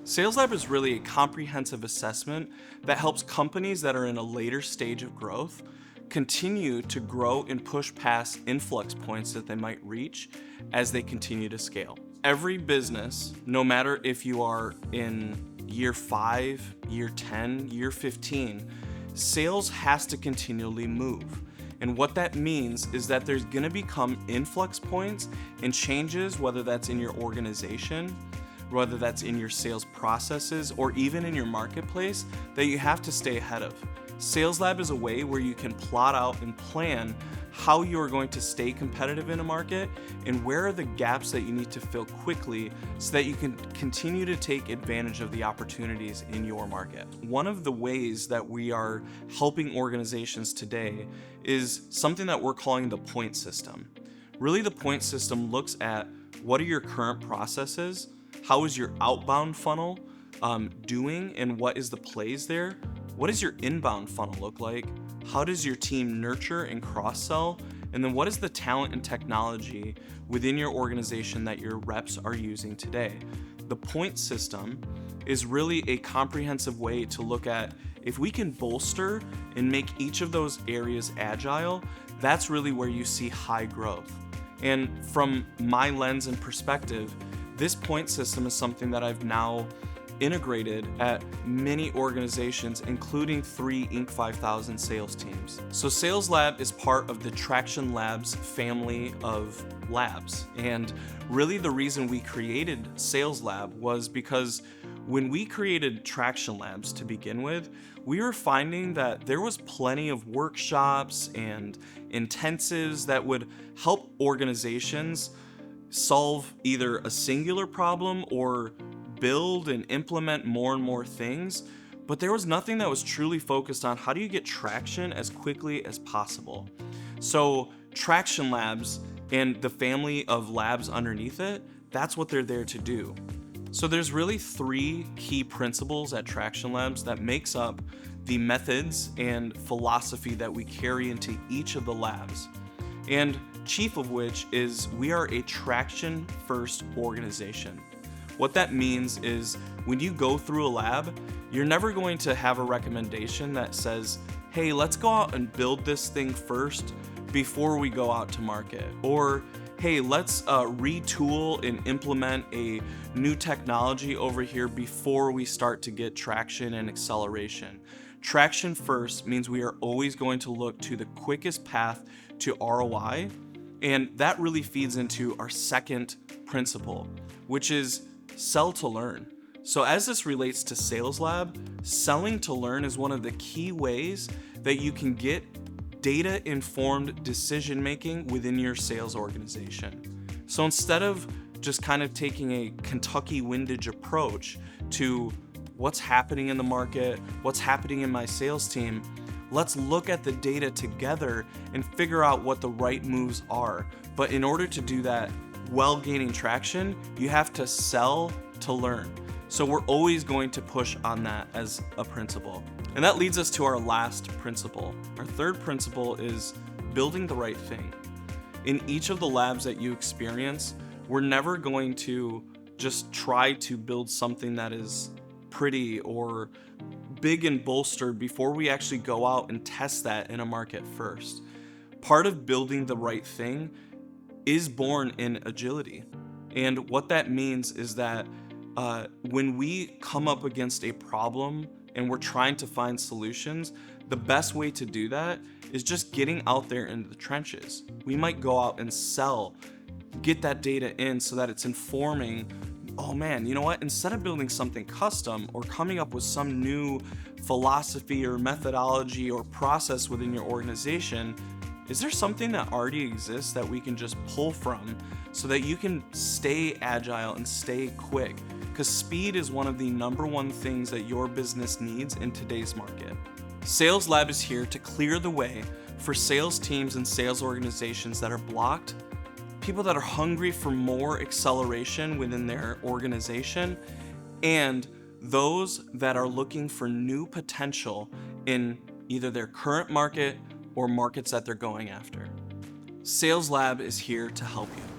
Sales Lab is really a comprehensive assessment that helps companies that are in a later stage of growth continue to grow and push past influx points that they might reach as they continue to scale. Every business, no matter if you are in year 5, year 10, year 15, sales has to continually move. And what that means is that there's going to become influx points and changes, whether that's in your organization, whether that's in your sales processes, or even in your marketplace, that you have to stay ahead of. Sales Lab is a way where you can plot out and plan how you are going to stay competitive in a market and where are the gaps that you need to fill quickly so that you can continue to take advantage of the opportunities in your market. One of the ways that we are helping organizations today is something that we're calling the point system. Really, the point system looks at what are your current processes, how is your outbound funnel doing, and what is the plays there? What does your inbound funnel look like? How does your team nurture and cross-sell? And then what is the talent and technology within your organization that your reps are using today? The point system is really a comprehensive way to look at if we can bolster and make each of those areas agile, that's really where you see high growth. And from my lens and perspective, this point system is something that I've now integrated at many organizations, including 3 Inc. 5000 sales teams. So Sales Lab is part of the Traction Labs family of labs. And really the reason we created Sales Lab was because when we created Traction Labs to begin with, we were finding that there was plenty of workshops and intensives that would help organizations solve either a singular problem or build and implement more and more things, but there was nothing that was truly focused on how do you get traction as quickly as possible. So Traction Labs and the family of labs underneath it, that's what they're there to do. So there's really 3 key principles at Traction Labs that makes up the methods and philosophy that we carry into each of the labs. And chief of which is we are a traction first organization. What that means is when you go through a lab, you're never going to have a recommendation that says, hey, let's go out and build this thing first before we go out to market. Or, hey, let's retool and implement a new technology over here before we start to get traction and acceleration. Traction first means we are always going to look to the quickest path to ROI. And that really feeds into our second principle, which is sell to learn. So as this relates to Sales Lab, selling to learn is one of the key ways that you can get data-informed decision making within your sales organization. So instead of just kind of taking a Kentucky windage approach to what's happening in the market, what's happening in my sales team, let's look at the data together and figure out what the right moves are. But in order to do that while gaining traction, you have to sell to learn. So we're always going to push on that as a principle. And that leads us to our last principle. Our third principle is building the right thing. In each of the labs that you experience, we're never going to just try to build something that is pretty or big and bolstered before we actually go out and test that in a market first. Part of building the right thing is born in agility. And what that means is that when we come up against a problem and we're trying to find solutions, the best way to do that is just getting out there into the trenches. We might go out and sell, get that data in so that it's informing, oh man, you know what? Instead of building something custom or coming up with some new philosophy or methodology or process within your organization, is there something that already exists that we can just pull from so that you can stay agile and stay quick? Because speed is one of the number one things that your business needs in today's market. Sales Lab is here to clear the way for sales teams and sales organizations that are blocked, people that are hungry for more acceleration within their organization, and those that are looking for new potential in either their current market or markets that they're going after. Sales Lab is here to help you.